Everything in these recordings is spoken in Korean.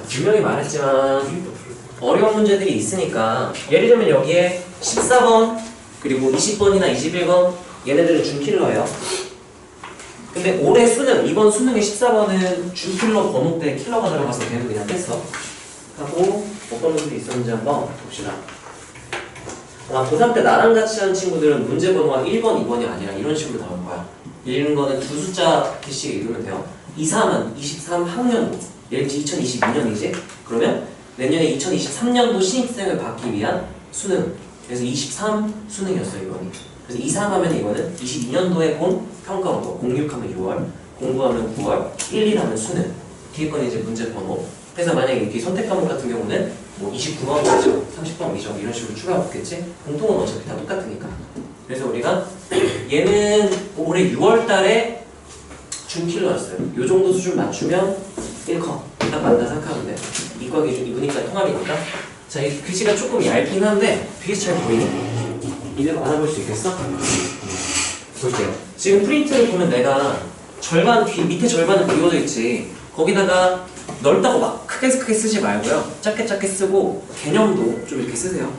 자, 분명히 말했지만 어려운 문제들이 있으니까 예를 들면 여기에 14번 그리고 20번이나 21번 얘네들은 준킬러예요. 근데 올해 수능, 이번 수능의 14번은 준킬러 번호 때 킬러가 들어가서 걔는 그냥 뺐어. 하고 어떤 것들이 있었는지 한번 봅시다. 고3 때 나랑 같이 한 친구들은 문제 번호가 1번, 2번이 아니라 이런 식으로 나올 거야. 읽는 거는 두 숫자 개씩 읽으면 돼요. 2, 3은 23학년도. 예를 들어 2022년이지? 그러면 내년에 2023년도 신입생을 받기 위한 수능. 그래서 23 수능이었어요, 이번이. 그래서 2, 3 하면 이거는 22년도에 본 평가원고, 06 하면 6월, 09 하면 9월, 11 하면 수능. 뒤에 건 이제 문제 번호. 그래서 만약에 이렇게 선택 과목 같은 경우는 뭐 29번 미적, 30번 미적 이런 식으로 추가받겠지? 공통은 어차피 다 똑같으니까. 그래서 우리가 얘는 올해 6월 달에 준킬러였어요. 요 정도 수준 맞추면 1컷. 딱 맞다 생각하면 돼. 이과 기준, 이거니까 통합이니까. 자, 이 글씨가 조금 얇긴 한데 되게 잘 보이니? 이대로 알아볼 수 있겠어? 볼게요. 지금 프린트를 보면 내가 절반, 밑에 절반은 비워져 있지. 거기다가 넓다고 막 크게 쓰지 말고요. 작게 쓰고 개념도 좀 이렇게 쓰세요.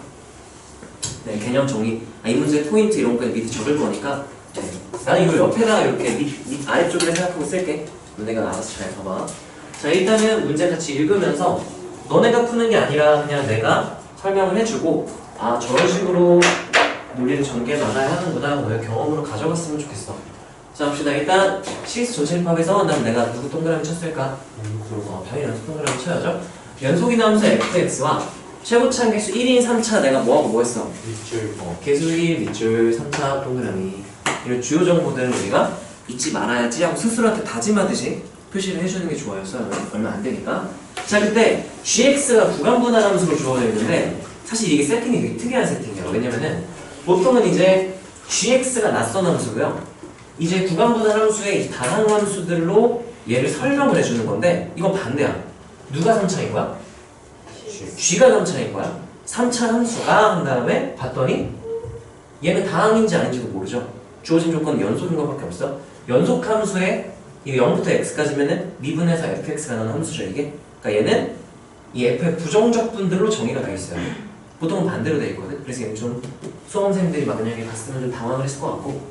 네, 개념 정리. 이 문제 포인트 이런 거 밑에 적을 거니까. 네. 나는 이걸 옆에다가 이렇게 밑 아래쪽을 생각하고 쓸게. 너네가 알아서 잘 봐봐. 자, 일단은 문제 같이 읽으면서 너네가 푸는 게 아니라 그냥 내가 설명을 해주고 저런 식으로 논리를 전개받아야 하는구나. 너의 경험으로 가져갔으면 좋겠어. 자, 봅시다. 일단 CS 전체 입합에서 난 내가 누구 동그라미 쳤을까? 당연히 연속 동그라미 쳐야죠. 연속이 나오면서 fx와 최고차 개수 1인 3차 내가 뭐하고 뭐 했어? 밑줄. 개수 1, 밑줄, 3차 동그라미. 이런 주요 정보들은 우리가 잊지 말아야지 하고 스스로한테 다짐하듯이 표시를 해주는 게 좋아요. 얼마 안 되니까. 자, 그때 gx가 구간분할 함수로 주어져 있는데 사실 이게 세팅이 되게 특이한 세팅이에요. 왜냐면은 보통은 이제 gx가 낯선 함수고요. 이제 구간분할 함수의 다항 함수들로 얘를 설명을 해주는 건데 이건 반대야. 누가 3차인 거야? g가 3차인 거야. 3차 함수가 한 다음에 봤더니 얘는 다항인지 아닌지도 모르죠. 주어진 조건은 연속인 것밖에 없어. 연속 함수에 이 0부터 x까지면은 미분해서 fx가 나오는 함수죠, 이게. 그러니까 얘는 이 f의 부정적 분들로 정의가 되어 있어요. 보통은 반대로 되어 있거든. 그래서 얘는 좀 수험생들이 만약에 봤으면 좀 당황을 했을 것 같고.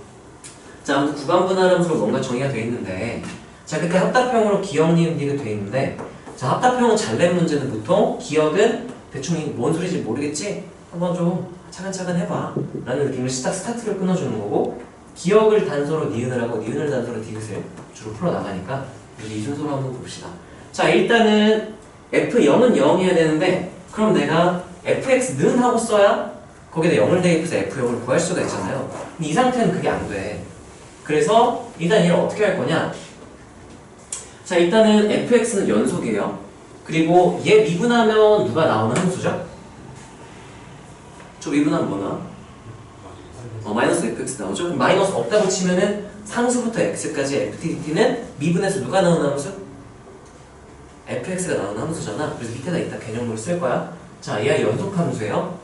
자, 아무튼 구간분할 함수로 뭔가 정의가 되어 있는데, 자, 그때 합답형으로 기억, 니은, 디귿 되어 있는데, 자, 합답형은 잘 낸 문제는 보통 기억은 대충 뭔 소리인지 모르겠지? 한번 좀 차근차근 해봐 라는 느낌으로 스타트를 끊어주는 거고, 기억을 단서로 니은을 하고 니은을 단서로 디귿을 주로 풀어나가니까 이 순서로 한번 봅시다. 자, 일단은 f0은 0이어야 되는데 그럼 내가 fx는 하고 써야 거기다 0을 대입해서 f0을 구할 수가 있잖아요. 근데 이 상태는 그게 안 돼. 그래서 일단 얘를 어떻게 할 거냐. 자, 일단은 fx는 연속이에요. 그리고 얘 미분하면 누가 나오는 함수죠? 저 미분하면 뭐 나와? 마이너스 fx 나오죠? 그럼 마이너스 없다고 치면은 상수부터 x까지 ftdt는 미분해서 누가 나오는 함수? fx가 나오는 함수잖아. 그래서 밑에다 이따 개념으로 쓸 거야. 자, 얘가 연속 함수예요.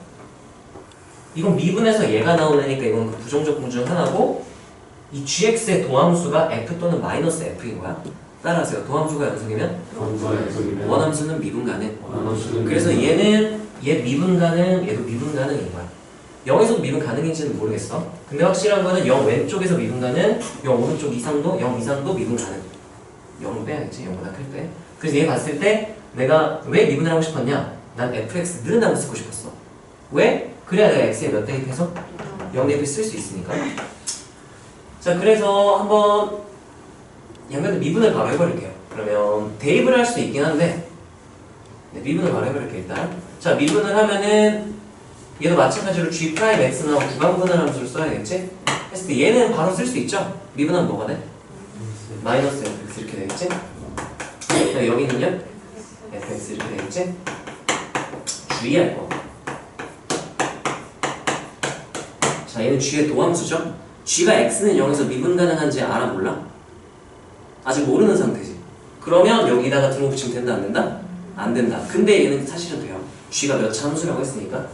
이건 미분해서 얘가 나오니까 이건 그 부정적 중 하나고, 이 gx의 도함수가 f 또는 마이너스 f인 거야. 따라하세요. 도함수가 연속이면? 원함수는 미분 가능. 그래서 얘는 얘 미분 가능, 얘도 미분 가능인 거야. 0에서도 미분 가능인지는 모르겠어. 근데 확실한 거는 0 왼쪽에서 미분 가능, 0 오른쪽 이상도, 0 이상도 미분 가능. 0을 빼야겠지, 0보다 클 때. 그래서 얘 봤을 때 내가 왜 미분을 하고 싶었냐? 난 fx는 한번 쓰고 싶었어. 왜? 그래야 내가 x에 몇 대입해서? 0 대입해서 쓸 수 있으니까. 자, 그래서 한번 양면을 미분을 바로 해버릴게요. 그러면 대입을 할 수 있긴 한데, 네, 미분을 바로 해버릴게요, 일단. 자, 미분을 하면은 얘도 마찬가지로 g'x 나오고 구간분할 함수를 써야겠지? 했을 때 얘는 바로 쓸 수 있죠? 미분하면 뭐가 돼? 마이너스 fx 이렇게 되겠지? 여기는요? fx 이렇게 되겠지? 주의할 거. 자, 얘는 g의 도함수죠? g가 x는 0에서 미분 가능한지 알아 몰라? 아직 모르는 상태지. 그러면 여기다가 등호 붙이면 된다 안 된다? 안 된다. 근데 얘는 사실은 돼요. g가 몇 차 함수라고 했으니까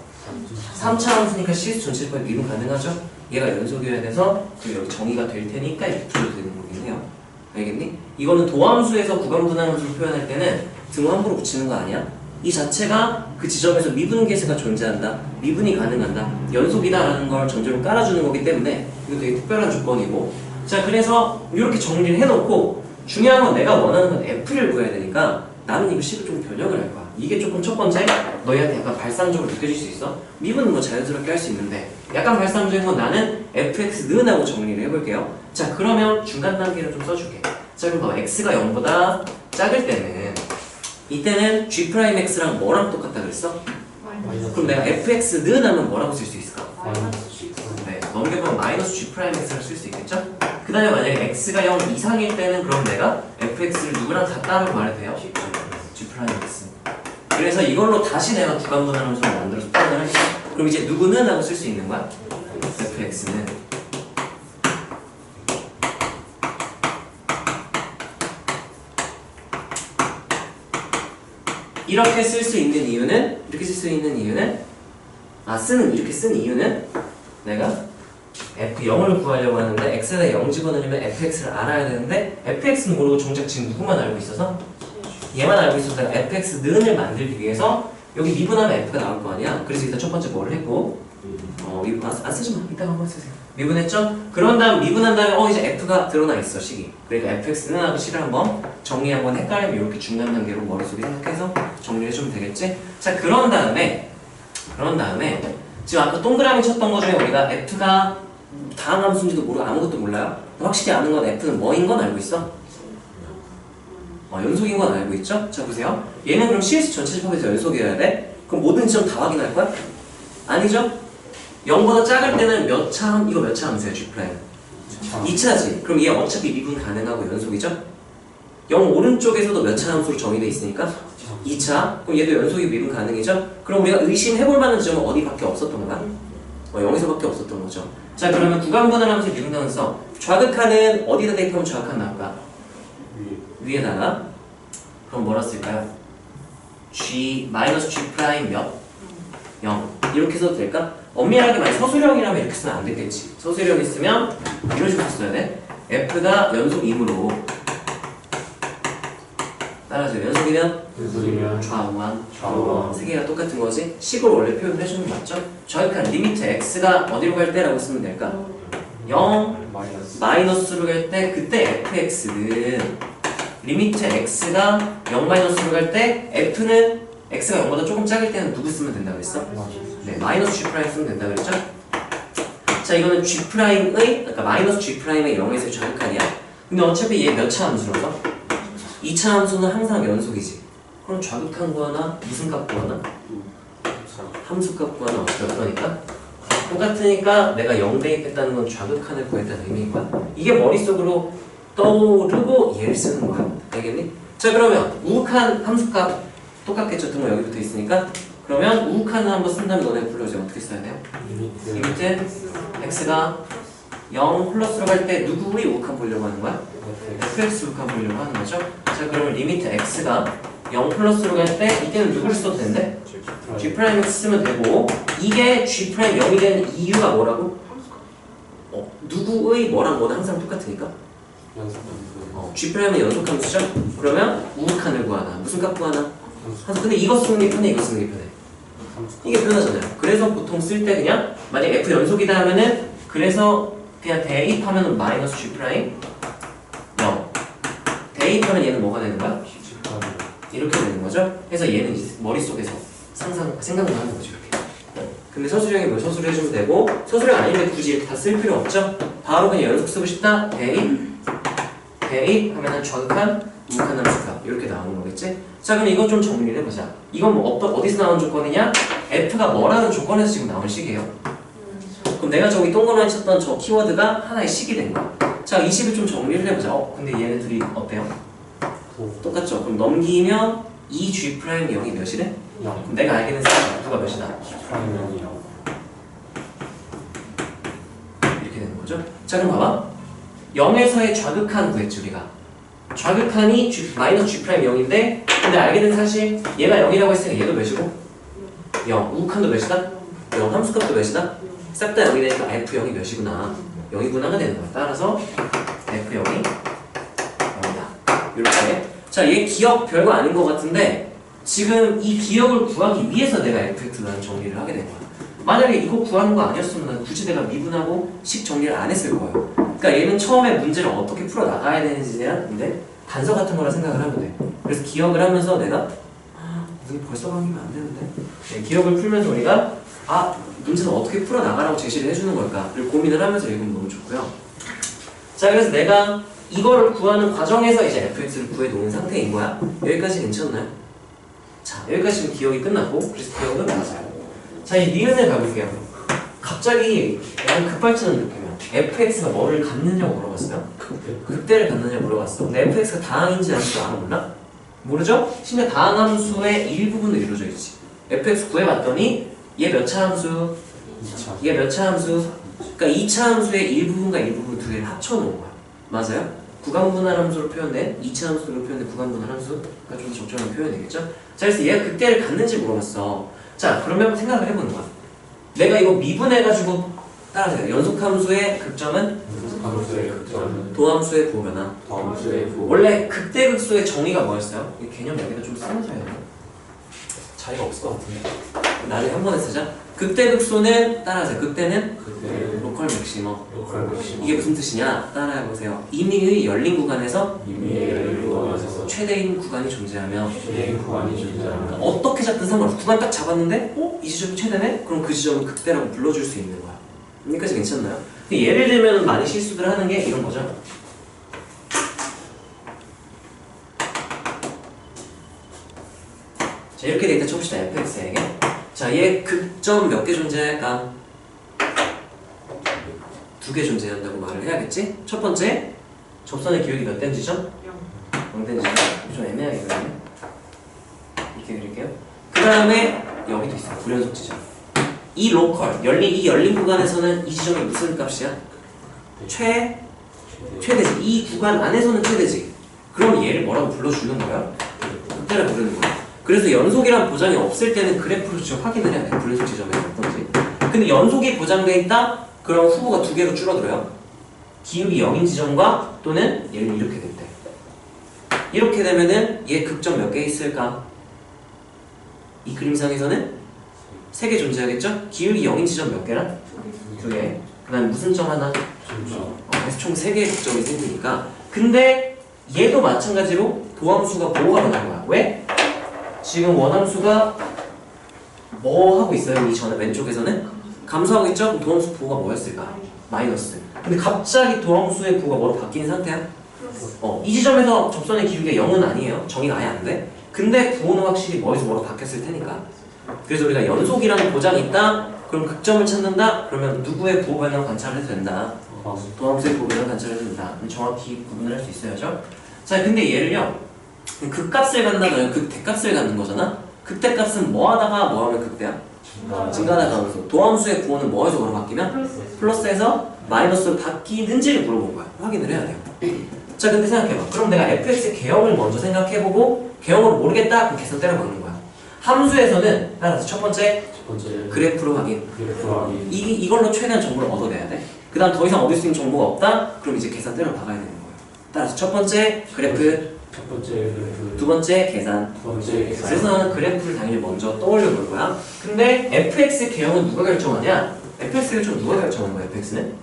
3차 함수니까 CS 전체법에 미분 가능하죠? 얘가 연속이어야 돼서 여기 정의가 될 테니까 이렇게 풀어도 되는 거긴 해요. 알겠니? 이거는 도함수에서 구간분할 함수를 표현할 때는 등호 함부로 붙이는 거 아니야? 이 자체가 그 지점에서 미분계수가 존재한다, 미분이 가능한다, 연속이다라는 걸 전제로 깔아주는 거기 때문에 이거 되게 특별한 조건이고. 자, 그래서 이렇게 정리를 해놓고 중요한 건 내가 원하는 건 F를 구해야 되니까 나는 이거 식을 좀 변형을 할 거야. 이게 조금 첫 번째 너희한테 약간 발상적으로 느껴질 수 있어. 미분은 뭐 자연스럽게 할 수 있는데 약간 발상적인 건 나는 fx 는하고 정리를 해볼게요. 자, 그러면 중간 단계를 좀 써줄게. 자, 그럼 봐. x가 0보다 작을 때는 이때는 g'x랑 뭐랑 똑같다 그랬어? 그럼 내가 fx는 하면 뭐라고 쓸 수 있을까? 네, 넘겨보면 마이너스 g'x를 쓸 수 있겠죠? 그 다음에 만약에 x가 0 이상일 때는 그럼 내가 fx를 누구랑 같다라고 말해도 돼요? g'x. 그래서 이걸로 다시 내가 구간분할 함수를 만들어서 표현을 할게. 그럼 이제 누구는 하고 쓸 수 있는 거야? fx는 이렇게 쓸 수 있는 이유는, 이렇게 쓸 수 있는 이유는, 이렇게 쓴 이유는 내가 f0을 구하려고 하는데 x에다 0 집어넣으면 fx를 알아야 되는데 fx는 모르고 정작 지금 누구만 알고 있어서 얘만 알고 있어서 내가 fx는을 만들기 위해서 여기 미분하면 f가 나올 거 아니야. 그래서 일단 첫 번째 뭐를 했고 미분 안 쓰지 마. 이따가 한번 쓰세요. 미분했죠? 그런 다음 미분한 다음에 이제 f가 드러나 있어, 식이. 그러니까 fx는 하고 식을 한번 정리 한번 헷갈리면 이렇게 중간 단계로 머릿속에 생각해서 정리해주면 되겠지? 자, 그런 다음에 지금 아까 동그라미 쳤던 거 중에 우리가 f가 다항 함수인지도 모르고 아무것도 몰라요? 확실히 아는 건 f는 뭐인 건 알고 있어? 연속인 건 알고 있죠? 자, 보세요. 얘는 그럼 CS 전체 집합에서 연속이어야 돼? 그럼 모든 지점 다 확인할 거야? 아니죠? 0보다 작을 때는 몇 차, 이거 몇 차 함수야, G'? 2차지. 그럼 얘 어차피 미분 가능하고 연속이죠? 0 오른쪽에서도 몇 차 함수로 정의되어 있으니까? 2차. 그럼 얘도 연속이 미분 가능이죠? 그럼 우리가 의심해볼 만한 지점은 어디밖에 없었던 거야? 0에서밖에 없었던 거죠. 자, 그러면 구간분할 함수의 미분 가능성. 좌극한은 어디다 대입하면 좌극한 나올까? 위에다가. 그럼 뭐라 쓸까요? G, G' 몇? 0. 이렇게 써도 될까? 엄밀하게 말해 서술형이라면 이렇게 쓰면 안 되겠지. 서술형 있으면 이런 식으로 써야 돼. F가 연속이므로 따라서 연속이면 좌우한 세 개가 똑같은 거지. 식을 원래 표현을 해주는 거 맞죠? 좌극한 리미트 x가 어디로 갈 때라고 쓰면 될까? 0 마이너스로 갈 때 그때 fx는 리미트 x가 0 마이너스로 갈 때 f는 x가 0보다 조금 작을 때는 누구 쓰면 된다고 했어? 네, 마이너스 g' 쓰면 된다고 그랬죠? 자, 이거는 g'의 그러니까 마이너스 g'의 0에서 좌극한이야. 근데 어차피 얘 몇 차 함수라서? 2차 함수는 항상 연속이지. 그럼 좌극한 구하나 무슨 값 구하나? 함수값 구하나 어떠니까? 똑같으니까 내가 0 대입했다는 건 좌극한을 구했다는 의미인 거야. 이게 머릿속으로 떠오르고 얘를 쓰는 거야. 알겠니? 자, 그러면 우극한 함수값 똑같겠죠? 등호 여기 붙어 있으니까. 그러면 우극한을 한번 쓴다면 너네 불러줘. 어떻게 써야 돼요? 리미트 x가 0 플러스로 갈 때 누구의 우극한 보려고 하는 거야? fx 우극한 보려고 하는 거죠? 자, 그러면 리미트 x가 0 플러스로 갈 때 이때는 누구를 써도 된대? g'x 쓰면 되고 이게 g' 0이 되는 이유가 뭐라고? 누구의 뭐랑 뭐는 항상 똑같으니까? g'은 연속함수죠? 그러면 우극한을 구하나 무슨 값 구하나? 근데 이거 쓰는 게 편해, 이거 쓰는 게 편해. 이게 편하잖아요. 그래서 보통 쓸 때 그냥 만약 f 연속이다 하면은 그래서 그냥 대입하면은 마이너스 g' 0 대입하면 얘는 뭐가 되는 거야? 이렇게 되는 거죠? 그래서 얘는 이제 머릿속에서 생각을 하는 거죠, 이렇게. 근데 서술형이 뭐 서술을 해주면 되고 서술형 아닌데 굳이 이렇게 다 쓸 필요 없죠? 바로 그냥 연속 쓰고 싶다? 대입 하면은 좌극한, 우극한 함수값 이렇게 나오는 거겠지? 자, 그럼 이거 좀 정리를 해보자. 이건 뭐 어디서 나온 조건이냐? F가 뭐라는 조건에서 지금 나온 식이에요. 그럼 내가 저기 동그라미 쳤던 저 키워드가 하나의 식이 된 거야. 자, 이 식을 좀 정리를 해보자. 근데 얘네 둘이 어때요? 똑같죠? 그럼 넘기면 이 G' 0이 몇이래? 그럼 내가 알게 된 사람 F가 몇이다? 이렇게 되는 거죠? 자, 그럼 봐봐. 0에서의 좌극한 구했지 우리가. 좌극한이 마이너스 G' 0인데 근데 알게 된 사실 얘가 0이라고 했으니까 얘도 몇이고? 0. 우극한도 몇이다? 0. 함수값도 몇이다? 싹 다 0이 되니까 F0이 몇이구나. 0이구나가 되는 거야. 따라서 F0이 0이다. 이렇게 자, 얘 기억 별거 아닌 것 같은데 지금 이 기억을 구하기 위해서 내가 fx라는 정리를 하게 된 거야. 만약에 이거 구하는 거 아니었으면 난 굳이 내가 미분하고 식 정리를 안 했을 거예요. 그러니까 얘는 처음에 문제를 어떻게 풀어 나가야 되는지에 대한 근데 단서 같은 거라 생각을 하면 돼. 그래서 기억을 하면서 내가 이게 벌써 강의면 안 되는데 네, 기억을 풀면서 우리가 문제는 어떻게 풀어 나가라고 제시를 해주는 걸까를 고민을 하면서 읽으면 너무 좋고요. 자, 그래서 내가 이거를 구하는 과정에서 이제 fx를 구해 놓은 상태인 거야. 여기까지 괜찮나요? 자, 여기까지 지금 기억이 끝났고 그래서 기억은 맞아요. 자, 이 니은을 가볼게요. 갑자기 약간 급발진한 느낌이야. fx가 뭐를 갖느냐고 물어봤어요. 극대를 갖느냐고 물어봤어. 근데 fx가 다항인지 아닌지 알아 몰라? 모르죠? 심지어 다항함수의 일부분도 이루어져 있지. fx 구해봤더니 얘 몇 차 함수? 2차. 얘 몇 차 함수? 그러니까 2차 함수의 일부분과 일부분 두 개를 합쳐놓은 거야. 맞아요? 구간분할 함수로 표현된 2차 함수로 표현된 구간분할 함수가 좀 적절한 표현이겠죠? 자, 그래서 얘가 극대를 갖는지 물어봤어. 자, 그러면 생각을 해보는 거야. 내가 이거 미분해가지고 따라서요. 연속함수의 극점은? 도함수의 부호변화. 원래 극대극소의 정의가 뭐였어요? 이 개념 여기다 좀 쓰면서 해야 돼요. 자리가 없을 것 같은데. 나중에 한 번에 쓰자. 극대극소는 따라하세요. 극대는? 로컬 맥시머. 이게 무슨 뜻이냐? 따라해보세요. 임의의 열린 구간에서 최대인 구간이 존재하며 어떻게 잡든 상관없어. 구간 딱 잡았는데 이 지점이 최대네? 그럼 그 지점을 극대라고 불러줄 수 있는 거야. 여기까지 괜찮나요? 예를 들면 많이 실수들 하는 게 이런 거죠. 자, 이렇게 돼 있다 쳐봅시다. fx에게. 자, 얘 극점 몇 개 존재할까? 2개 존재한다고 말을 해야겠지? 첫 번째, 접선의 기울기 몇 대인지죠? 0대인지죠? 좀 애매하게 그러네. 이렇게 그릴게요. 그 다음에 여기도 있어요. 불연속 지점. 이 로컬, 이 열린 구간에서는 이 지점이 무슨 값이야? 최대지. 이 구간 안에서는 최대지. 그럼 얘를 뭐라고 불러주는 거야? 극대라 부르는 거야. 그래서 연속이란 보장이 없을 때는 그래프로 직접 확인을 해야 돼. 불연속 지점에서 어떤지. 근데 연속이 보장되어 있다? 그럼 후보가 2개로 줄어들어요. 기울기 0인 지점과 또는 얘를 이렇게 된대. 이렇게 되면은 얘 극점 몇 개 있을까? 이 그림상에서는 3개 존재하겠죠? 기울기 0인 지점 몇 개랑? 2개. 그 다음에 무슨 점 하나? 그래서 총 3개의 극점이 생기니까. 근데 얘도 마찬가지로 도함수가 보호가 되는 거야. 왜? 지금 원함수가 뭐 하고 있어요? 이 전에 왼쪽에서는? 감소하고 있죠? 그럼 도함수 보호가 뭐였을까? 마이너스. 근데 갑자기 도함수의 보호가 뭐로 바뀐 상태야? 이 지점에서 접선의 기울기가 0은 아니에요. 정의가 아예 안 돼. 근데 부호는 확실히 뭐에서 뭐로 바뀌었을 테니까. 그래서 우리가 연속이라는 보장이 있다? 그럼 극점을 찾는다? 그러면 누구의 부호 변화를 관찰을 해도 된다. 도함수의 부호 변화를 관찰을 해도 된다. 그럼 정확히 구분을 할 수 있어야죠. 자, 근데 얘를요. 극값을 갖는다, 극대값을 갖는 거잖아? 극대값은 뭐 하다가 뭐 하면 극대야? 증가하다가 함수. 도함수의 부호는 뭐에서 뭐로 바뀌면? 플러스에서 마이너스로 바뀌는지를 물어본 거야. 확인을 해야 돼요. 자, 근데 생각해봐. 그럼 내가 fx의 개형을 먼저 생각해보고 개형을 모르겠다? 그럼 계산 때려박는 거야. 함수에서는 따라서 첫 번째 그래프로 확인. 이걸로 최대한 정보를 얻어내야 돼. 그 다음 더 이상 얻을 수 있는 정보가 없다? 그럼 이제 계산 때려박아야 되는 거야. 따라서 첫 번째 그래프, 두 번째 계산. 그래서 나는 그래프를 당연히 먼저 떠올려 볼 거야. 근데 fx 개형은 누가 결정하냐? fx 결정은 누가 결정하는 거야? fx는?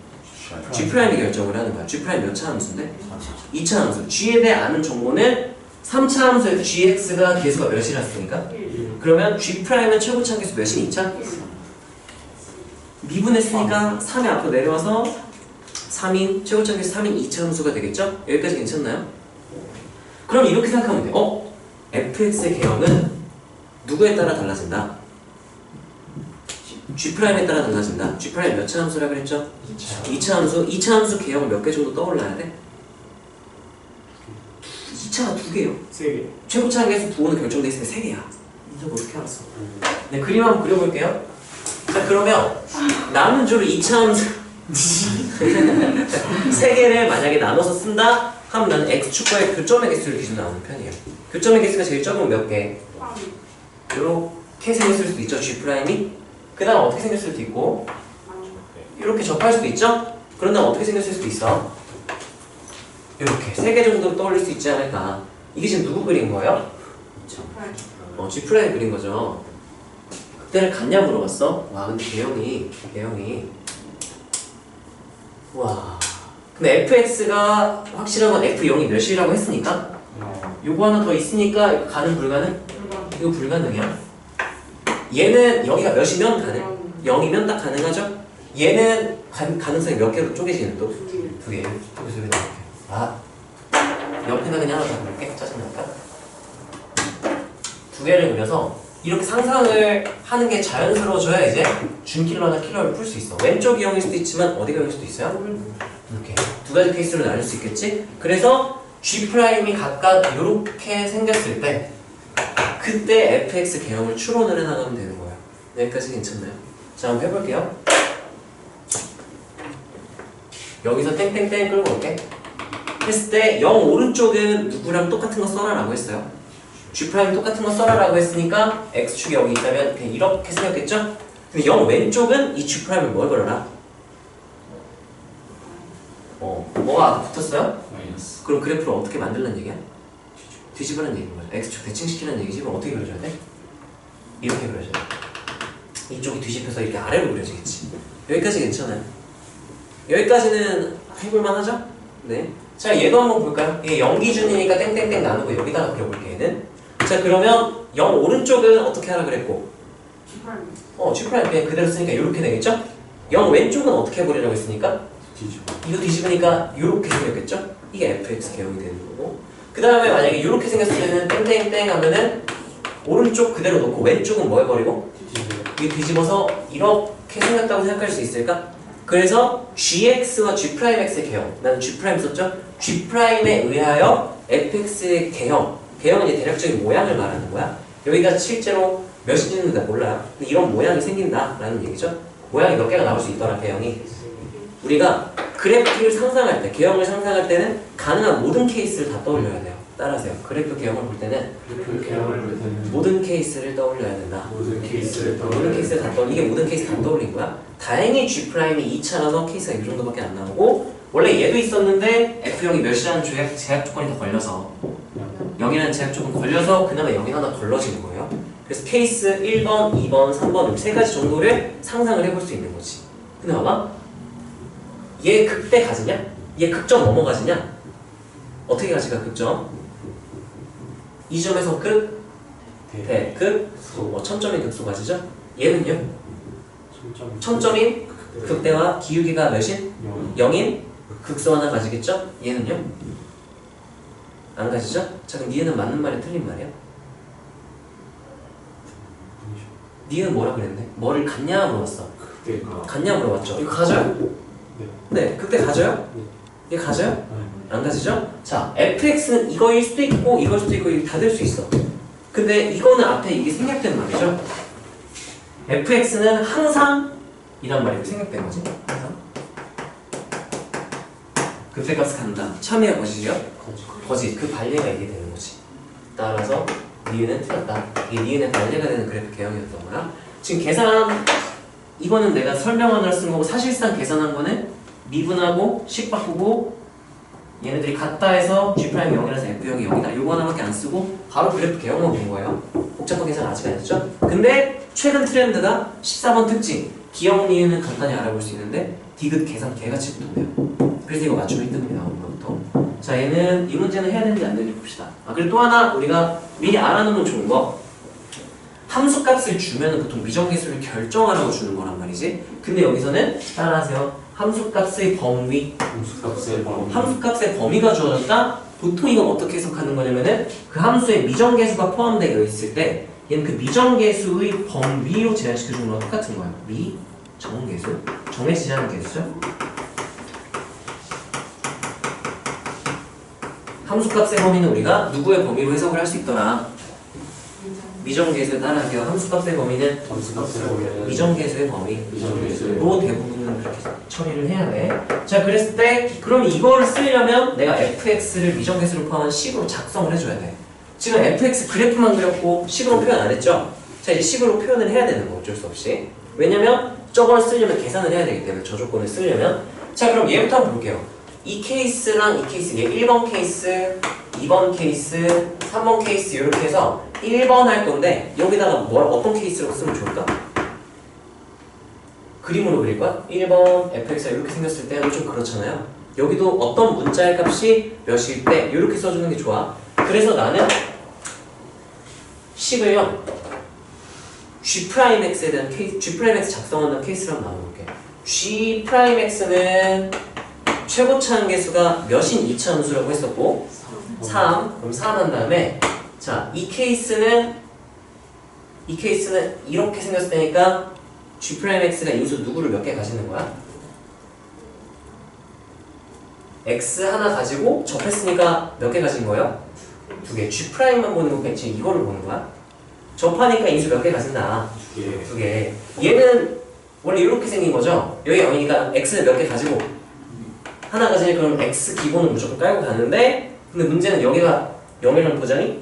G'이 결정을 하는 거야. G' 몇 차 함수인데? 2차 함수. G에 대해 아는 정보는 3차 함수에서 gx가 개수가 몇이랐으니까? 그러면 G'은 최고차 계수 몇이 2차? 미분했으니까 3이 앞으로 내려와서 3인, 최고차 계수 3인 2차 함수가 되겠죠? 여기까지 괜찮나요? 그럼 이렇게 생각하면 돼. fx의 개형은 누구에 따라 달라진다? G'에 따라 달라진다. G' 몇 차 함수라 그랬죠? 2차 함수. 2차 함수 개형을 몇 개 정도 떠올라야 돼? 2차가 2개요. 3개. 최고차 계수 부호는 결정돼 있으면 3개야. 이거 어떻게 알았어? 네, 그림 한번 그려볼게요. 자, 그러면 남은 줄을 2차 함수 3개를 만약에 나눠서 쓴다? 하면 나는 x축과의 교점의 개수를 기준으로 나오는 편이에요. 교점의 개수가 제일 적으면 몇 개? 이렇게 생겼을 수도 있죠, G'이. 그 다음 어떻게 생겼을 수도 있고 이렇게 접할 수도 있죠? 그런 다음 어떻게 생겼을 수도 있어? 이렇게 3개 정도로 떠올릴 수 있지 않을까. 이게 지금 누구 그린 거예요? G 프라임 그린 거죠. 그때를 갔냐 물어봤어. 와 근데 개형이 와 근데 fx가 확실한 건 f0이 몇이라고 했으니까 요거 하나 더 있으니까 이거 가능 불가능? 이거 불가능이야. 얘는 여기가 몇이면 가능? 0이면 딱 가능하죠? 얘는 가능성이 몇 개로 쪼개지는 또? 2개. 그래서 여기다 이렇게. 아 옆에다 그냥 하나 더 볼게. 짜증날까? 2개를 그려서 이렇게 상상을 하는 게 자연스러워져야 이제 준킬러나 킬러를 풀 수 있어. 왼쪽이 0일 수도 있지만 어디가 0일 수도 있어요? 이렇게 2가지 케이스로 나눌 수 있겠지? 그래서 G'이 각각 이렇게 생겼을 때 그때 fx 개형을 추론을 해나가면 되는 거예요. 여기까지 괜찮나요? 자 한번 해볼게요. 여기서 땡땡땡 끌고 올게. 했을 때 0 오른쪽은 누구랑 똑같은 거 써라 라고 했어요. G' 똑같은 거 써라 라고 했으니까 x축이 여기 있다면 그냥 이렇게 생겼겠죠? 근데 0 왼쪽은 이 G'을 뭘 걸어라? 뭐가 붙었어요? 마이너스. 그럼 그래프를 어떻게 만들라는 얘기야? 뒤집으라는 얘기인 거죠. x축 대칭시키라는 얘기지. 그럼 어떻게 그려줘야 돼? 이렇게 그려줘야 돼. 이쪽이 뒤집혀서 이렇게 아래로 그려지겠지. 여기까지 괜찮아요? 여기까지는 해볼만 하죠? 네. 자 얘도 한번 볼까요? 얘 0 기준이니까 땡땡땡 나누고 여기다가 그려볼게 얘는. 자 그러면 0 오른쪽은 어떻게 하라 그랬고? G' 그냥 그대로 쓰니까 이렇게 되겠죠? 0 왼쪽은 어떻게 해버리라고 했으니까? 이거 뒤집으니까 이렇게 생겼겠죠? 이게 fx 개형이 되는 거고. 그 다음에 만약에 이렇게 생겼을 때는 땡땡땡 하면은 오른쪽 그대로 놓고 왼쪽은 뭐 해버리고? 이게 뒤집어서 이렇게 생겼다고 생각할 수 있을까? 그래서 gx와 g'x의 개형, 나는 g' 썼죠? g'에 의하여 fx의 개형은 이제 대략적인 모양을 말하는 거야. 여기가 실제로 몇인지는 나 몰라요. 근데 이런 모양이 생긴다라는 얘기죠. 모양이 몇 개가 나올 수 있더라, 개형이. 우리가 그래프를 상상할 때, 개형을 상상할 때는 가능한 모든 케이스를 다 떠올려야 돼요. 따라하세요. 그래프 개형을 볼 때는 모든 케이스를 떠올려야 된다. 모든 케이스를 다 떠올려. 이게 모든 케이스 다 떠올린 거야. 다행히 G'이 2차라서 케이스가 이 정도밖에 안 나오고, 원래 얘도 있었는데 F0이 몇이라는 제약 조건이 더 걸려서 0이라는 제약 조건 걸려서 그나마 0이 하나 걸러지는 거예요. 그래서 케이스 1번, 2번, 3번 세 가지 정도를 상상을 해볼 수 있는 거지. 근데 봐봐. 얘 극대 가지냐? 얘 극점 넘어가지냐? 어떻게 가지가 극점? 이 점에서 극, 대, 극, 천점인 극소 가지죠? 얘는요? 천점인 극대와 기울기가 몇인? 0인 극소 하나 가지겠죠? 얘는요? 안 가지죠? 자 그럼 니은 맞는 말이야 틀린 말이야? 니은 뭐라 그랬는데? 뭐를 갖냐 물어봤어. 갖냐 물어봤죠? 이거 가져요? 네, 극대 가져요? 얘 가져요? 안 가지죠? 자, fx는 이거일 수도 있고 이걸 수도 있고 다 될 수 있어. 근데 이거는 앞에 이게 생략된 말이죠. fx는 항상 이란 말이 생략된 거지. 항상. 극대값을 간다. 참이야 거짓이요? 거짓. 그 반례가 이게 되는 거지. 따라서 니은은 틀렸다. 이게 니은의 반례가 되는 그래프 개형이었던 거야. 지금 계산 이거는 내가 설명하느라 쓴 거고 사실상 계산한 거는 미분하고 식 바꾸고 얘네들이 같다 해서 G' 0이라서 F0이 0이다. 요거 하나밖에 안 쓰고 바로 그래프 개형만 본 거예요. 복잡한 계산 아직 안 했죠? 근데 최근 트렌드가 14번 특징 기억 니은은 간단히 알아볼 수 있는데 디귿 계산 개같이 붙어요. 그래서 이거 맞추면 힘듭니다. 오늘부터. 자 얘는 이 문제는 해야 되는지 안 되는지 봅시다. 그리고 또 하나 우리가 미리 알아놓으면 좋은 거 함수값을 주면 보통 미정계수를 결정하라고 주는 거란 말이지. 근데 여기서는 따라하세요. 함수값의 범위, 함수값의 범위가 주어졌다. 보통 이건 어떻게 해석하는 거냐면은 그 함수에 미정계수가 포함되어 있을 때 얘는 그 미정계수의 범위로 제한시켜 주는 거랑 똑같은 거예요. 미정계수, 정해지지 않은 계수죠. 함수값의 범위는 우리가 누구의 범위로 해석을 할 수 있더라. 미정계수에 따라하게요. 함수값의 범위는 미정계수의 범위로 대부분은 그렇게 처리를 해야 돼. 자 그랬을 때 그럼 이거를 쓰려면 내가 fx를 미정계수를 포함한 식으로 작성을 해줘야 돼. 지금 fx 그래프만 그렸고 식으로 표현 안 했죠? 자 이제 식으로 표현을 해야 되는 거 어쩔 수 없이. 왜냐면 저걸 쓰려면 계산을 해야 되기 때문에 저 조건을 쓰려면. 자 그럼 얘부터 한번 볼게요. 이 케이스랑 이 케이스, 얘 1번 케이스, 2번 케이스, 3번 케이스 이렇게 해서 1번 할 건데 여기다가 어떤 케이스로 쓰면 좋을까? 그림으로 그릴 거야? 1번 fx가 이렇게 생겼을 때는 좀 그렇잖아요. 여기도 어떤 문자의 값이 몇일 때 이렇게 써주는 게 좋아. 그래서 나는 식을요 G'X에 대한 케이스, G'X 작성한다는 케이스를 한번 나눠볼게. G'X는 최고차 한계수가 몇인 2차 함수라고 했었고 3, 그럼 3 한 다음에 자, 이 케이스는 이렇게 생겼을 때니까 G'X가 인수 누구를 몇 개 가지는 거야? X 하나 가지고 접했으니까 몇 개 가진 거예요? 2개. G'만 보는 거겠지. 이거를 보는 거야? 접하니까 인수 몇 개 가진다? 2개. 얘는 원래 이렇게 생긴 거죠? 여기 0이니까 X는 몇 개 가지고 하나 가지니 그럼 X 기본은 무조건 깔고 가는데 근데 문제는 여기가 0이라는 보자니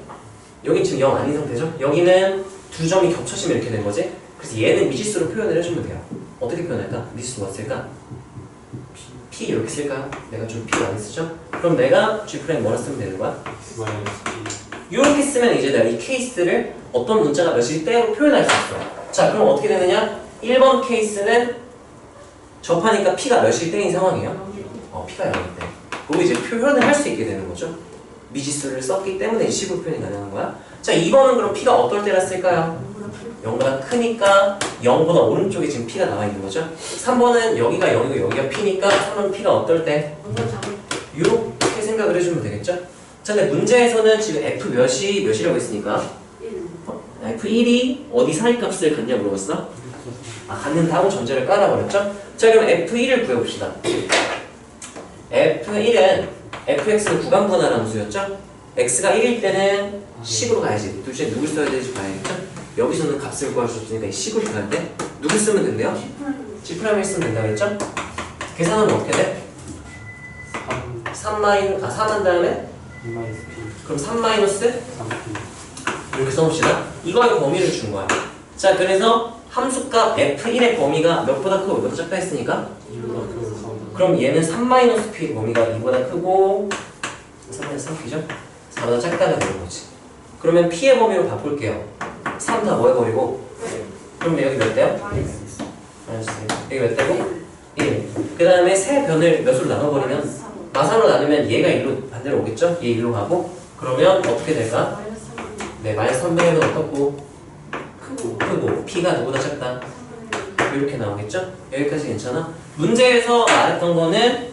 여긴 지금 0 아닌 상태죠? 여기는 두 점이 겹쳐지면 이렇게 된 거지? 그래서 얘는 미지수로 표현을 해주면 돼요. 어떻게 표현할까? 미지수 뭐 쓸까? P 이렇게 쓸까요? 내가 좀 P 많이 쓰죠? 그럼 내가 G' 뭐라 쓰면 되는 거야? 이렇게 쓰면 이제 내가 이 케이스를 어떤 문자가 몇일 때로 표현할 수 있어요. 자, 그럼 어떻게 되느냐? 1번 케이스는 접하니까 P가 몇일 때인 상황이에요? P가 0일 때. 그리고 이제 표현을 할 수 있게 되는 거죠. 미지수를 썼기 때문에 이 식으로 표현이 가능한 거야. 자, 2번은 그럼 P가 어떨 때라 쓸까요? 0보다 크니까 0보다 오른쪽에 지금 P가 나와 있는 거죠. 3번은 여기가 0이고 여기가 P니까 3번은 P가 어떨 때? 이렇게 생각을 해주면 되겠죠. 자, 근데 문제에서는 지금 F 몇이라고 했으니까 F1이 어디 사이값을 갖냐 물어봤어? 갖는다고 전제를 깔아버렸죠? 자, 그럼 F1을 구해봅시다. F1은 fx는 구간분할 함수였죠? x가 1일 때는 식으로 가야지. 도대체 누굴 써야 되는지 봐야겠죠? 여기서는 값을 구할 수 없으니까 이 식으로 구할 때 누굴 쓰면 된대요? G'을 쓰면 된다고 했죠? 계산하면 어떻게 돼? 3 한 다음에? 그럼 3 마이너스? 이렇게 써봅시다. 이거의 범위를 준 거야. 자, 그래서 함수값 f1의 범위가 몇보다 크고 몇보다 작다 했으니까? 그럼 얘는 3-P의 범위가 2보다 크고 3-3P죠? 4보다 작다가 되는 거지. 그러면 P의 범위로 바꿀게요. 3 다 뭐 해버리고 그럼 여기 몇 대요? 마이너스 1. 여기 몇 대고? 1. 그 다음에 세 변을 몇으로 나눠버리면 마산으로 나누면 얘가 1로 반대로 오겠죠? 얘 1로 가고 그러면 어떻게 될까? 네, 마이너스 3분의 1은 어떻고? 크고 P가 누구보다 작다? 이렇게 나오겠죠? 여기까지 괜찮아? 문제에서 말했던 거는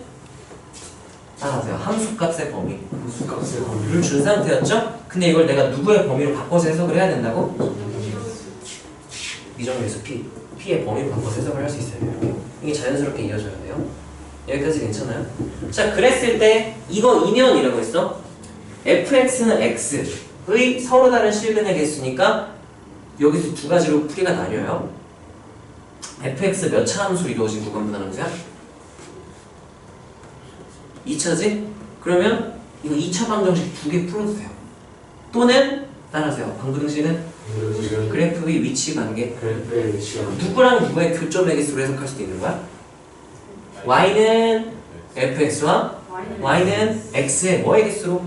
따라하세요. 함수값의 범위를 준 상태였죠? 근데 이걸 내가 누구의 범위로 바꿔서 해석을 해야 된다고? 미정에서 P의 범위로 바꿔서 해석을 할 수 있어요. 이렇게. 이게 자연스럽게 이어져야 돼요. 여기까지 괜찮아요? 자, 그랬을 때 이거 인연이라고 했어. fx는 x의 서로 다른 실근의 개수니까 여기서 두 가지로 풀이가 나뉘어요. fx 몇 차 함수로 이루어진 구간분할 함수야? 2차지? 그러면 이거 2차 방정식 두 개 풀어도 돼요. 또는 따라하세요. 방정식은 그래프의 위치 관계. 누구랑 누구의 교점의 개수로 해석할 수도 있는 거야? y는 fx와 y는 x의 뭐의 개수로?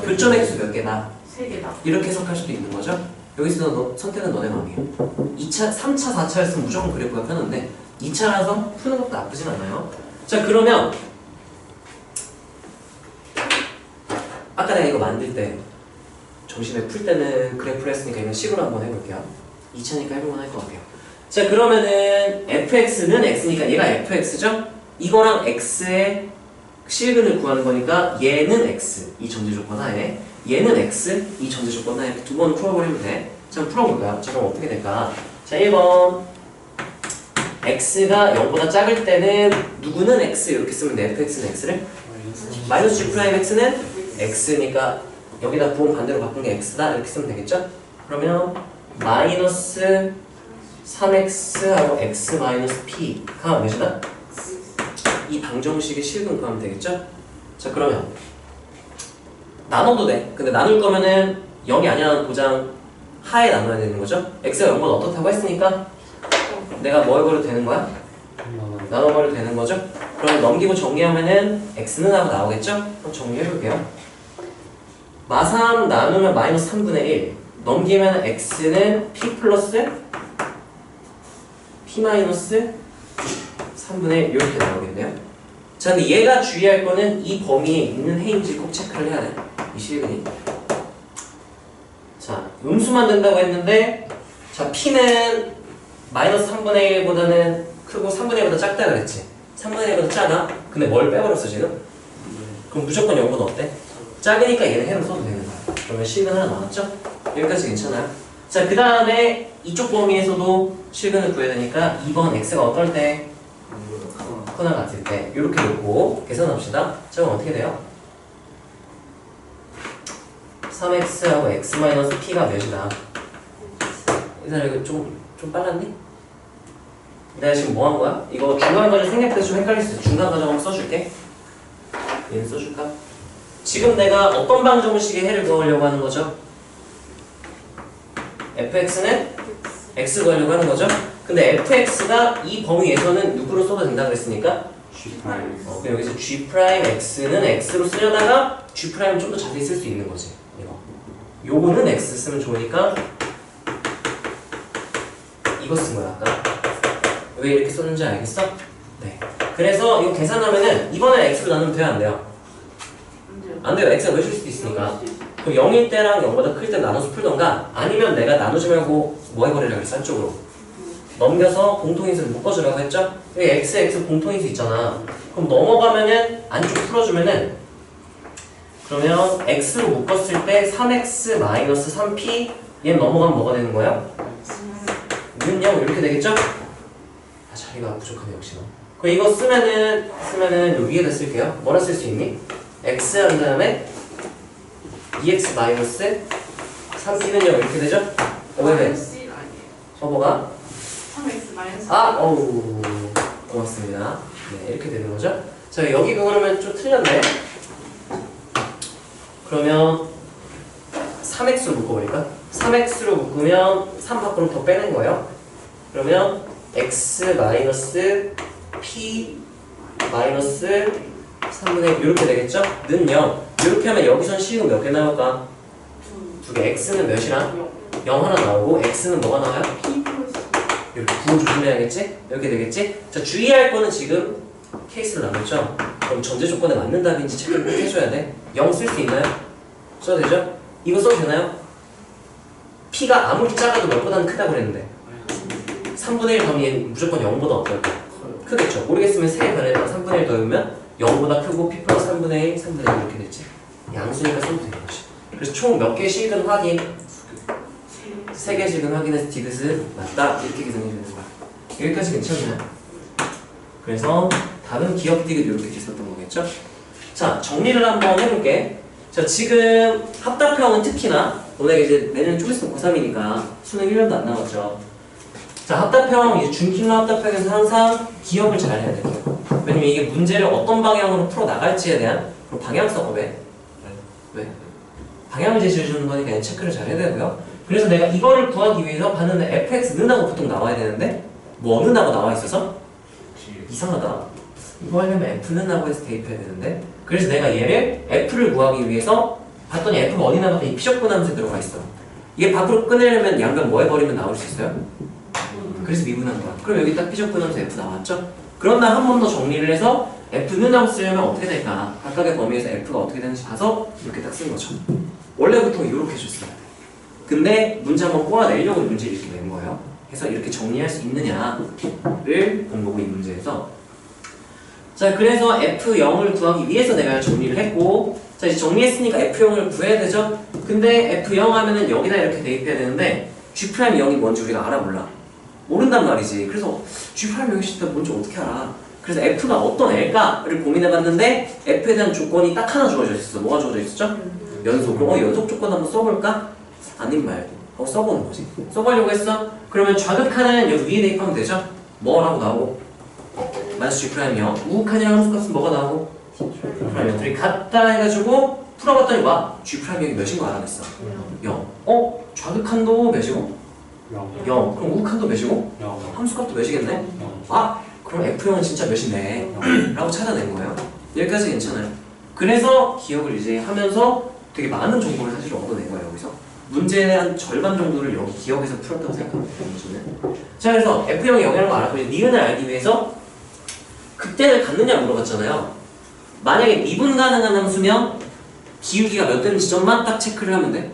교점의 개수 몇 개다? 3개다. 이렇게 해석할 수도 있는 거죠. 여기서 선택은 너네 마음이에요. 2차, 3차, 4차였으면 무조건 그래프가 편한데 2차라서 푸는 것도 나쁘진 않아요. 자, 그러면 아까 내가 이거 만들 때 점심에 풀 때는 그래프를 했으니까 이건 식으로 한번 해볼게요. 2차니까 해볼만 할 것 같아요. 자, 그러면은 fx는 x니까 얘가 fx죠? 이거랑 x의 실근을 구하는 거니까 얘는 x 이 전제 조건 하에 얘는 x 이 전제 조건 하에 두 번 풀어버리면 돼. 자, 풀어볼까요? 자, 그럼 어떻게 될까? 자, 1번 x가 0보다 작을 때는 누구는 x 이렇게 쓰면 돼. fx는 x를 마이너스 g'x는 x니까 여기다 부호 반대로 바꾼 게 x다 이렇게 쓰면 되겠죠? 그러면 마이너스 3x하고 x 마이너스 p가 몇이다? 이 방정식의 실근 구하면 되겠죠? 자, 그러면 나눠도 돼. 근데 나눌 거면은 0이 아니라는 보장 하에 나눠야 되는 거죠? x가 0보다 어떻다고 했으니까 내가 뭐 해버려도 되는 거야? 나눠버려도 되는 거죠? 그럼 넘기고 정리하면은 x는 하고 나오겠죠? 그럼 정리해볼게요. 마3 나누면 마이너스 3분의 1 넘기면 x는 p 플러스 p 마이너스 3분의 1 이렇게 나오겠네요. 자, 근데 얘가 주의할 거는 이 범위에 있는 해인지 꼭 체크를 해야 돼. 이 실근이. 자, 음수만 된다고 했는데, 자, p는 마이너스 3분의 1보다는 크고 3분의 1보다 작다 그랬지. 3분의 1보다 작아. 근데 뭘 빼버렸어 지금? 그럼 무조건 0보다 어때? 작으니까 얘는 해로 써도 되는 거야. 그러면 실근 하나 나왔죠? 여기까지 괜찮아요? 자, 그 다음에 이쪽 범위에서도 실근을 구해야 되니까 2번 x가 어떨 때? 커나 같을 때 이렇게 놓고 계산합시다. 자, 그럼 어떻게 돼요? 3x하고 x-p가 몇이다? 이 사람 이거 좀 빨랐니? 내가 지금 뭐 한 거야? 이거 중간 과정 생략 때 좀 헷갈릴 수 있어. 중간 과정 한번 써줄게. 얘는 써줄까? 지금 내가 어떤 방정식의 해를 구하려고 하는 거죠? fx는 x 구하려고 하는 거죠? 근데 fx가 이 범위에서는 누구로 써도 된다 그랬으니까 G'. 그럼 여기서 g'x는 x로 쓰려다가 g'은 좀 더 자세히 쓸 수 있는 거지. 요거는 x 쓰면 좋으니까 이거 쓴 거야 아까. 왜 이렇게 썼는지 알겠어? 네. 그래서 이거 계산하면은 이번에 x로 나누면 돼요 안 돼요? 안 돼요. x가 몇일 수도 있으니까. 그럼 0일 때랑 0보다 클 때 나눠서 풀던가 아니면 내가 나누지 말고 뭐 해버리려고 그랬어 한쪽으로 넘겨서 공통인수를 묶어주라고 했죠? 여기 x 공통인수 있잖아. 그럼 넘어가면은 안쪽 풀어주면은 그러면 x로 묶었을 때 3x-3p 얘는 넘어가면 뭐가 되는 거야? 는 0 이렇게 되겠죠? 아, 자리가 부족하네 역시나. 그럼 이거 쓰면은 요 위에다 쓸게요. 뭐라 쓸 수 있니? x 한 다음에 2x-3p는 0 이렇게 되죠? 왜? 서버가? 3x-3. 어우 고맙습니다. 네, 이렇게 되는 거죠? 자, 여기 그러면 좀 틀렸네. 그러면 3x로 묶어버릴까? 3x로 묶으면 3 밖으로 더 빼는 거예요. 그러면 x-p 3분의 1 이렇게 되겠죠? 는 0. 이렇게 하면 여기선 식은 몇 개 나올까? 두 개. x는 몇이랑? 0 하나 나오고 x는 뭐가 나와요? 이렇게 구호 조심해야겠지? 이렇게 되겠지? 자, 주의할 거는 지금 케이스를 나눴죠? 그럼 전제 조건에 맞는 답인지 체크를 꼭 해줘야 돼. 0 쓸 수 있나요? 써도 되죠? 이거 써도 되나요? p가 아무리 작아도 몇보다는 크다고 그랬는데 3분의 1 더하면 얘는 무조건 0보다 어떨까? 크겠죠? 모르겠으면 3의 변에다가 3분의 1 더하면 0보다 크고 p 플러스 3분의 1, 3분의 1 이렇게 됐지. 양수니까 써도 되는 거지. 그래서 총 몇 개 실근 확인? 3개 실근 확인해서 디귿은 맞다. 이렇게 계산해 주는 거야. 여기까지 괜찮나요? 그래서 답은 기억 디귿 이렇게 됐었던 거겠죠? 자, 정리를 한번 해볼게. 자, 지금 합답형은 특히나 너네 이제 내년 좀 있으면 고3이니까 수능 1년도 안 남았죠. 자, 합답형, 이제 준킬러 합답형에서 항상 기억을 잘 해야 돼요. 왜냐면 이게 문제를 어떤 방향으로 풀어나갈지에 대한 방향성을 왜? 방향을 제시해주는 거니까 그냥 체크를 잘 해야 되고요. 그래서 내가 이거를 구하기 위해서 봤는데 fx는 하고 보통 나와야 되는데 뭐는 하고 나와 있어서 이상하다. 이거 하려면 f는 하고 해서 대입해야 되는데 그래서 내가 얘를 f를 구하기 위해서 봤더니 f가 어디 나갔더니 피접분함수에 들어가 있어. 이게 밖으로 꺼내려면 양변 뭐 해버리면 나올 수 있어요? 그래서 미분한 거야. 그럼 여기 딱 피접분함수 f 나왔죠? 그럼 나 한 번 더 정리를 해서 f는 하고 쓰려면 어떻게 될까? 각각의 범위에서 f가 어떻게 되는지 봐서 이렇게 딱 쓴 거죠. 원래 보통 이렇게 줬어야 돼. 근데 문제 한번 꼬아내려고 문제를 이렇게 낸 거예요. 그래서 이렇게 정리할 수 있느냐를 본 거고 이 문제에서. 자, 그래서 F0을 구하기 위해서 내가 정리를 했고, 자, 이제 정리했으니까 F0을 구해야 되죠? 근데 F0 하면은 여기다 이렇게 대입해야 되는데 G'0이 뭔지 우리가 알아 몰라? 모른단 말이지. 그래서 G'0이 진짜 뭔지 어떻게 알아? 그래서 F가 어떤 애일까를 고민해봤는데 F에 대한 조건이 딱 하나 주어져 있었어. 뭐가 주어져 있었죠? 연속. 그럼 연속 조건 한번 써볼까? 아님 말고 써보는 거지. 써보려고 했어? 그러면 좌극하는 여기 위에 대입하면 되죠? 뭐라고 나오고? 마이너스 G'0이요. 우극한이랑 함수값은 뭐가 나오고? G'. 둘이 같다 해가지고 풀어봤더니 와 G'0이 몇인 거 알아냈어? 0. 좌극한도 몇이고? 0. 그럼 우극한도 몇이고? 0. 함수값도 몇이겠네? 0. 아! 그럼 F형은 진짜 몇이네 라고 찾아낸 거예요. 여기까지 괜찮아요. 그래서 기억을 이제 하면서 되게 많은 정보를 사실 얻어낸 거예요. 여기서 문제의 한 절반 정도를 여기 기억에서 풀었다고 생각합니다. 저는. 자, 그래서 F형의 영향을 알았고 이제 니은을 알기 위해서 극대를 갖느냐 물어봤잖아요. 만약에 미분 가능한 함수면 기울기가 몇 되는 지점만 딱 체크를 하면 돼.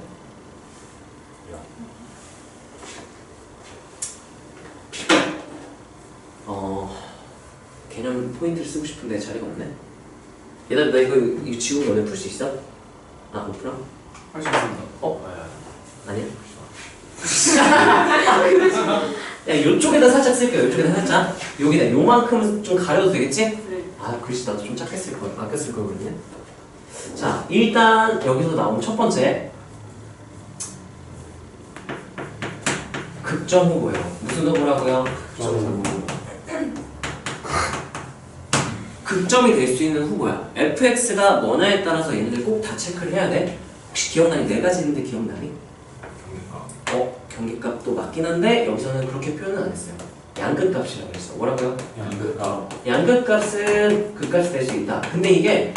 개념 포인트를 쓰고 싶은데 자리가 없네. 얘들아, 나 이거 지우고 너네 풀 수 있어? 아, 못 풀어? 할 수 있습니다. 아니야? 야, 요쪽에다 살짝 쓸게요. 요쪽에다 살짝. 여기다 요만큼 좀 가려도 되겠지? 네. 아, 글씨 나도 좀 작게 쓸 걸. 아껴 쓸 거거든요. 자, 일단 여기서 나온 첫 번째 극점 후보예요. 무슨 후보라고요? 극점 후보. 극점이 될 수 있는 후보야. fx가 뭐냐에 따라서 얘네들 꼭 다 체크를 해야 돼. 혹시 기억나니? 네 가지 있는데 기억나니? 경계값. 경계값도 맞긴 한데 여기서는 그렇게 표현은 안 했어요. 양극값이라고 했어. 뭐라고요? 양극값. 양극값은 극값이 될 수 있다. 근데 이게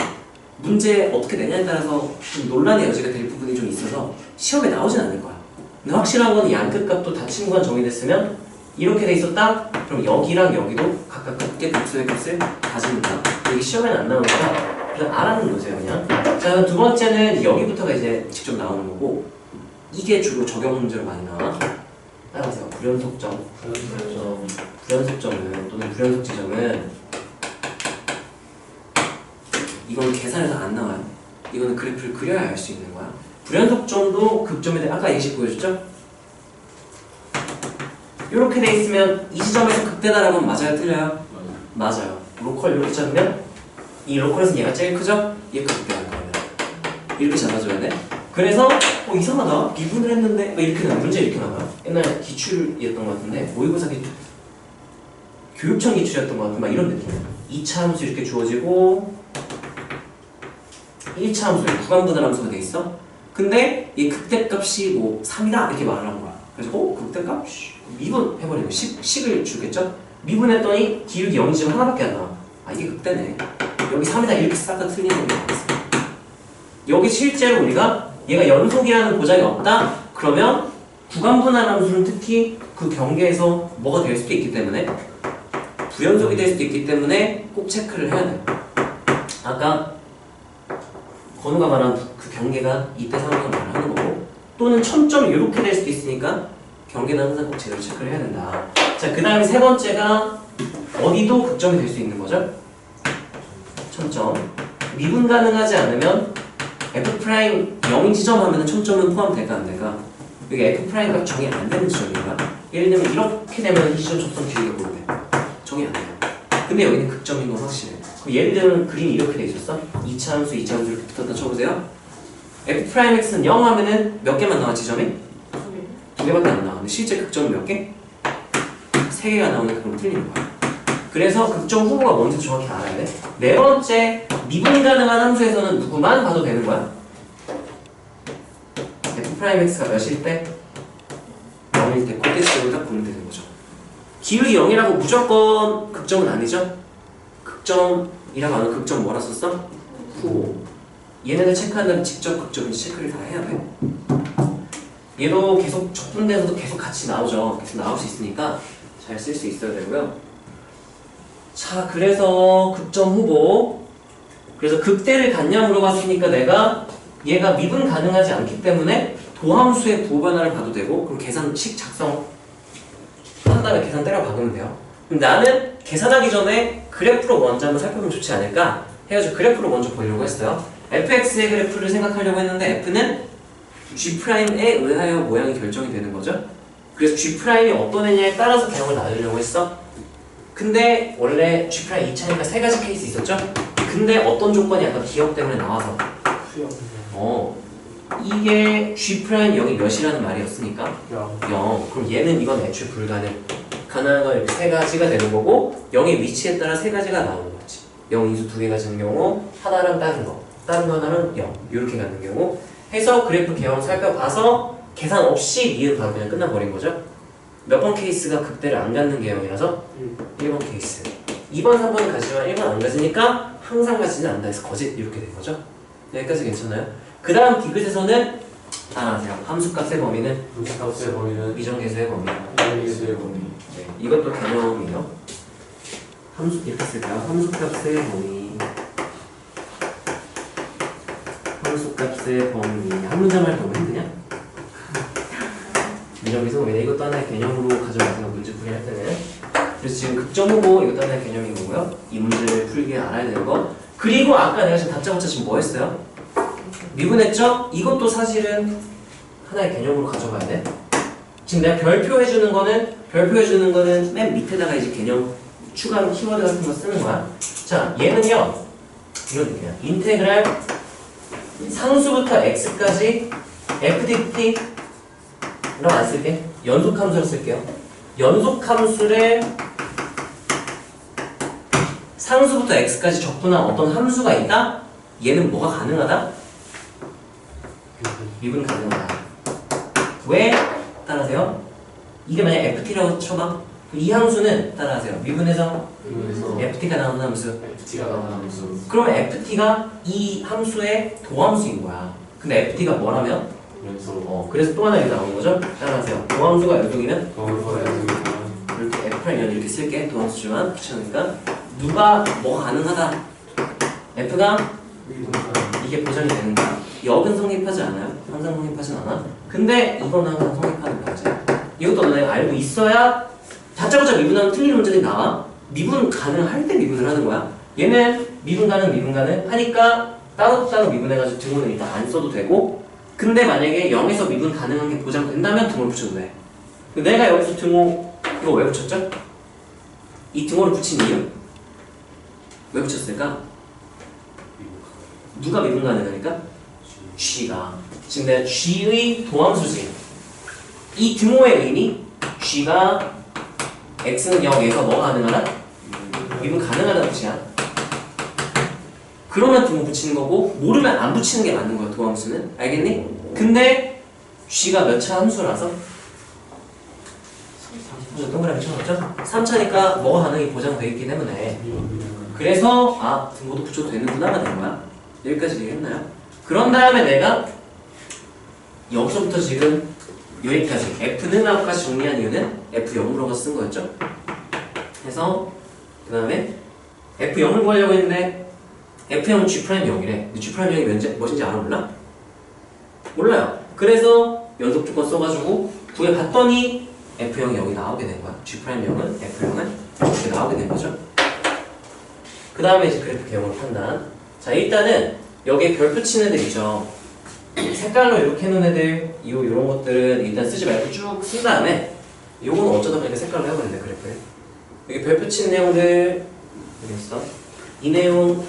문제 어떻게 내냐에 따라서 좀 논란의 여지가 될 부분이 좀 있어서 시험에 나오진 않을 거야. 근데 확실한 건 양극값도 다 친구가 정의됐으면 이렇게 돼 있었다? 그럼 여기랑 여기도 각각 같게 극소의 값을 가집니다. 여기 시험에는 안 나오니까 그냥 알아는 거세요, 그냥. 자, 두 번째는 여기부터가 이제 직접 나오는 거고 이게 주로 적용 문제로 많이 나와. 따라하세요. 불연속점. 불연속점은 또는 불연속 지점은 이건 계산해서 안 나와요. 이거는 그래프를 그려야 알 수 있는 거야. 불연속점도 극점에 대해 아까 예시 보여줬죠? 이렇게 돼 있으면 이 지점에서 극대다라고 하면 맞아요? 틀려요? 맞아요. 로컬 이렇게 잡으면 이 로컬에서는 얘가 제일 크죠? 얘가 극대다는 거예요. 이렇게 잡아줘야 돼. 그래서 이상하다. 미분을 했는데 이렇게 나와. 문제 이렇게 나와요. 옛날 기출이었던 것 같은데 모의고사 기출 교육청 기출이었던 것 같은 막 이런 느낌이에요. 2차 함수 이렇게 주어지고 1차 함수 구간분할 함수가 돼 있어. 근데 이 극대값이 뭐 3이다 이렇게 말을 한 거야. 그래서 극대값? 미분 해버리고 식을 주겠죠? 미분했더니 기울기 0지점 하나밖에 안 나와. 아, 이게 극대네. 여기 3이다 이렇게 싹 다 틀리는 게 나왔어. 여기 실제로 우리가 얘가 연속이라는 보장이 없다? 그러면 구간분할 함수는 특히 그 경계에서 뭐가 될 수도 있기 때문에 부연속이 될 수도 있기 때문에 꼭 체크를 해야 돼. 아까 건우가 말한 그 경계가 이때 상황을 말하는 거고 또는 천점이 이렇게 될 수도 있으니까 경계는 항상 꼭 제대로 체크를 해야 된다. 자, 그 다음에 세 번째가 어디도 극점이 될 수 있는 거죠? 천점. 미분 가능하지 않으면 F' 0인 지점 하면 천점은 포함될까 안 될까? 여기 F' 값 정의 안 되는 지점인가? 예를 들면 이렇게 되면 이 지점 접선 길이가 모르대. 정의 안 돼요. 근데 여기는 극점인 건 확실해. 그럼 예를 들면 그림이 이렇게 돼 있었어? 2차 함수, 2차 함수 이렇게 붙었다 쳐보세요. F'X는 0 하면은 몇 개만 나와 지점이? 두 개밖에 안 나와. 근데 실제 극점은 몇 개? 3개가 나오니까 그럼 틀리는 거야. 그래서 극점 후보가 뭔지 정확히 알아야 돼. 네 번째, 미분 가능한 함수에서는 누구만 봐도 되는 거야? F'X가 몇일 때? 0일 때 그때 지점을 딱 보면 되는 거죠. 기울기 0이라고 무조건 극점은 아니죠? 극점이라고 하는 극점 뭐라 썼어? 후보. 얘네들 체크한다면 직접 극점인지 체크를 다 해야 돼. 얘도 계속 적분돼서도 계속 같이 나오죠. 계속 나올 수 있으니까 잘 쓸 수 있어야 되고요. 자, 그래서 극점 후보. 그래서 극대를 갖냐 물어봤으니까 내가 얘가 미분 가능하지 않기 때문에 도함수의 부호 변화를 봐도 되고 그럼 계산식 작성 한 다음에 계산 때려 박으면 돼요. 그럼 나는 계산하기 전에 그래프로 먼저 한번 살펴보면 좋지 않을까 해가지고 그래프로 먼저 보려고 했어요. fx의 그래프를 생각하려고 했는데 f는 g'에 의하여 모양이 결정이 되는 거죠. 그래서 g'이 어떤 애냐에 따라서 개형을 나누려고 했어. 근데 원래 g' 2차니까 세 가지 케이스 있었죠? 근데 어떤 조건이 아까 기억 때문에 나와서 이게 G'0이 몇이라는 말이었으니까 0. 그럼 얘는 이건 애초에 불가능. 가능한 건 이렇게 세 가지가 되는 거고 0의 위치에 따라 세 가지가 나오는 거지. 0 인수 두 개가 되는 경우 하나랑 다른 거 하나는 0 이렇게 가는 경우 해서 그래프 개형 살펴봐서 계산 없이 니은 바로 그냥 끝나버린 거죠. 몇 번 케이스가 극대를 안 갖는 개형이라서 1번 케이스. 2번, 3번은 가지만 1번 안 가지니까 항상 가지는 않는다 해서 거짓 이렇게 된 거죠. 여기까지 괜찮아요? 그 다음 디귿에서는 따라하세요. 함수값의 범위는 함수값의 범위는 미정계수의 범위. 미정계수의 범위. 네, 이것도 개념이에요. 함수 이렇게 쓸까요? 함수값의 범위. 함수값의 범위. 한 문장만 너무 힘드냐? 미정계수 범위. 이것도 하나의 개념으로 가져가세요. 문제 풀이 할 때는. 그래서 지금 극점이고 이것도 하나의 개념인 거고요. 이 문제를 풀기 위해 알아야 되는 거. 그리고 아까 내가 지금 다짜고짜 지금 뭐 했어요? 미분했죠? 이것도 사실은 하나의 개념으로 가져가야 돼. 지금 내가 별표해주는 거는 맨 밑에다가 이제 개념 추가로 키워드 같은 거 쓰는 거야. 자, 얘는요. 이런 느낌이야. 인테그랄 상수부터 x까지 fdt 라고 안 쓸게. 연속함수를 쓸게요. 연속함수를 상수부터 x까지 적분한 어떤 함수가 있다? 얘는 뭐가 가능하다? 미분 가능하다. 왜? 따라하세요. 이게 만약 ft라고 쳐봐. 이 함수는 따라하세요. 미분에서 ft가 나오는 함수. FT가 나오는 함수. 그러면 ft가 이 함수의 도함수인 거야. 근데 ft가 뭐라면? 연속. 그래서 또 하나 여기 나오는 거죠? 따라하세요. 도함수가 연속이면 도함수가 연속이면 이렇게 f'을 이렇게 쓸게. 도함수지만 귀찮으니까 누가 뭐가 가능하다? f가 이게 보장이 되는 거야. 역은 성립하지 않아요. 항상 성립하진 않아. 근데 이건 항상 성립하는 거지. 이것도 내가 알고 있어야 다짜고짜 미분하면 틀리는 문제들이 나와. 미분 가능할 때 미분을 하는 거야. 얘는 미분 가능 하니까 따로 미분해가지고 등호는 일단 안 써도 되고, 근데 만약에 0에서 미분 가능한 게 보장된다면 등호를 붙여도 돼. 내가 여기서 등호 이거 왜 붙였죠? 이 등호를 붙인 이유? 왜 붙였을까? 누가 미분 가능하니까? G가. 지금 내가 G의 도함수지. 이 등호의 의미 G가 X는 0에서 뭐가 가능하다? 미분 가능하다는 뜻이야. 그러면 등호 붙이는 거고, 모르면 안 붙이는 게 맞는 거야. 도함수는. 알겠니? 근데 G가 몇 차 함수라서? 동그라미 쳐놨죠? 3차니까 뭐가 가능이 보장되어 있기 때문에, 그래서 등호도 붙여도 되는구나가 된 거야. 여기까지 이해했나요? 그런 다음에 내가 여기서부터 지금 여기까지 F는 하고까지 정리한 이유는 F0으로 쓴 거였죠? 그래서 그 다음에 F0을 구하려고 했는데 F0은 G'0이래. G'0이 무엇인지 알아? 몰라? 몰라요. 그래서 연속 조건 써가지고 구해봤더니 F0이 여기 나오게 된 거야. G'0은 F0은 이렇게 나오게 된 거죠. 그 다음에 이제 그래프 개형을 판단. 자, 일단은 여기에 별표 친 애들 있죠. 색깔로 이렇게 해놓은 애들, 이런 것들은 일단 쓰지 말고 쭉 쓴 다음에 요건 어쩌다 보니까 색깔로 해버린다, 그래프에. 여기 별표 친 내용들 여기 있어. 이 내용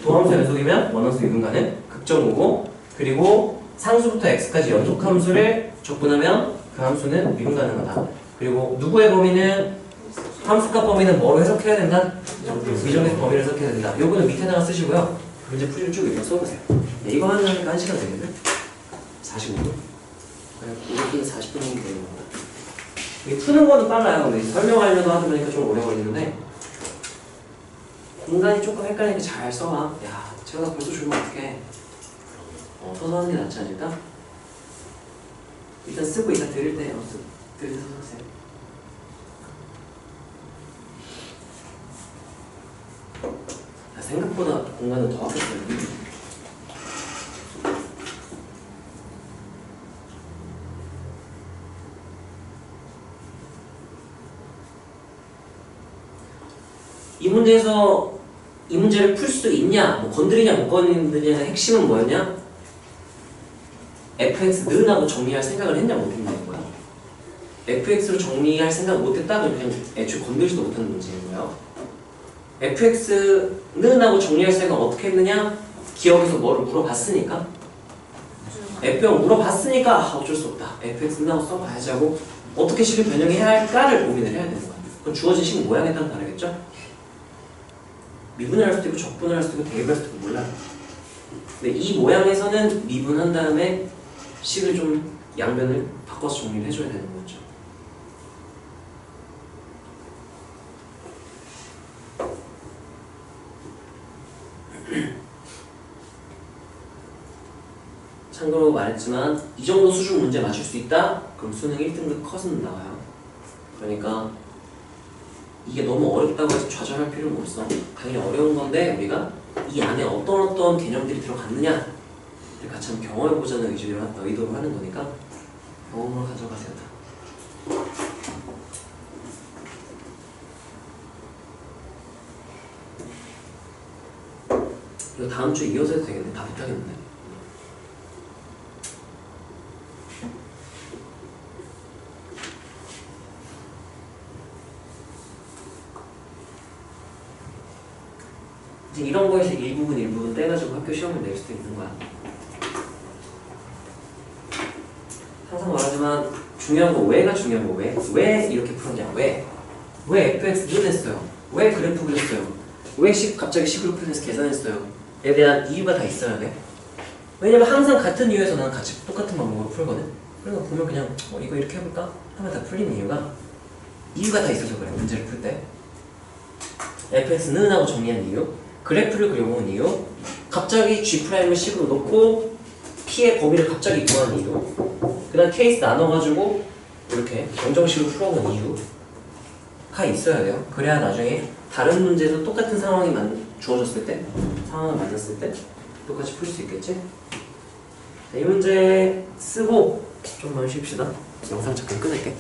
도함수 연속이면 원함수 미분가는 극정오고, 그리고 상수부터 x까지 연속함수를 적분하면 그 함수는 미분 가능하다. 그리고 누구의 범위는 함수값 범위는 뭐로 해석해야 된다? 미정계수 범위를 해석해야 된다. 요거는 밑에다가 쓰시고요. 문제 풀이를 쭉 이렇게 써보세요. 이거 하려니까 1시간 되겠네? 45분? 이렇게 40분이면 되는 거다. 이게 푸는 거는 빨라요. 근데 설명하려고 하다 보니까 좀 오래 걸리는데, 공간이 조금 헷갈리니까 잘 써봐. 야, 제가 벌써 주면 어떡해. 서서 하는 게 낫지 않을까? 일단 쓰고 이따 들을 때 들을 때 서서 하세요. 생각보다 공간은 더 아꼈어요. 이 문제에서 이 문제를 풀 수 있냐, 뭐 건드리냐 못 건드리냐의 핵심은 뭐였냐? fx는 하고 정리할 생각을 했냐 못했냐는 거야. fx로 정리할 생각 못했다면 그냥 애초에 건들지도 못하는 문제인 거예요. fx는 하고 정리할 생각 어떻게 했느냐? 기억에서 뭐를 물어봤으니까. f0 물어봤으니까 어쩔 수 없다. fx는 하고 써봐야지 하고 어떻게 식을 변형해야 할까를 고민을 해야 되는 거야. 그건 주어진 식 모양에 따라 다르겠죠? 미분을 할 수도 있고 적분을 할 수도 있고 대입을 할 수도 있고 몰라요. 근데 이 모양에서는 미분한 다음에 식을 좀 양변을 바꿔서 정리를 해줘야 되는 거죠. 참고로 말했지만 이 정도 수준 문제 맞출 수 있다? 그럼 수능 1등급 컷은 나와요. 그러니까 이게 너무 어렵다고 해서 좌절할 필요는 없어. 당연히 어려운 건데 우리가 이 안에 어떤 개념들이 들어갔느냐를 같이 한번 경험해보자는 의도로 하는 거니까 경험을 가져가세요. 다. 이거 다음 주에 이어서 해도 되겠네. 다 못하겠는데. 이제 이런 거에서 일부분 떼가지고 학교 시험을 낼 수도 있는 거야. 항상 말하지만 중요한 거 왜가 중요한 거 왜 이렇게 풀었냐 왜 fx는 했어요 왜 그래프 그렸어요 왜 갑자기 식으로 풀면서 계산했어요 에 대한 이유가 다 있어야 돼. 왜냐면 항상 같은 이유에서 나는 같이 똑같은 방법으로 풀거든. 그래서 보면 그냥 이거 이렇게 해볼까 하면 다 풀리는 이유가 다 있어서 그래. 문제를 풀 때 fx는 하고 정리한 이유, 그래프를 그려본 이유, 갑자기 g'을 식으로 놓고 p의 범위를 갑자기 구한 이유, 그 다음 케이스 나눠가지고 이렇게 정정식으로 풀어본 이유가 있어야 돼요. 그래야 나중에 다른 문제에서 똑같은 상황이 주어졌을 때, 상황을 만났을 때 똑같이 풀 수 있겠지? 자, 이 문제 쓰고 좀만 쉽시다. 영상 잠깐 끊을게.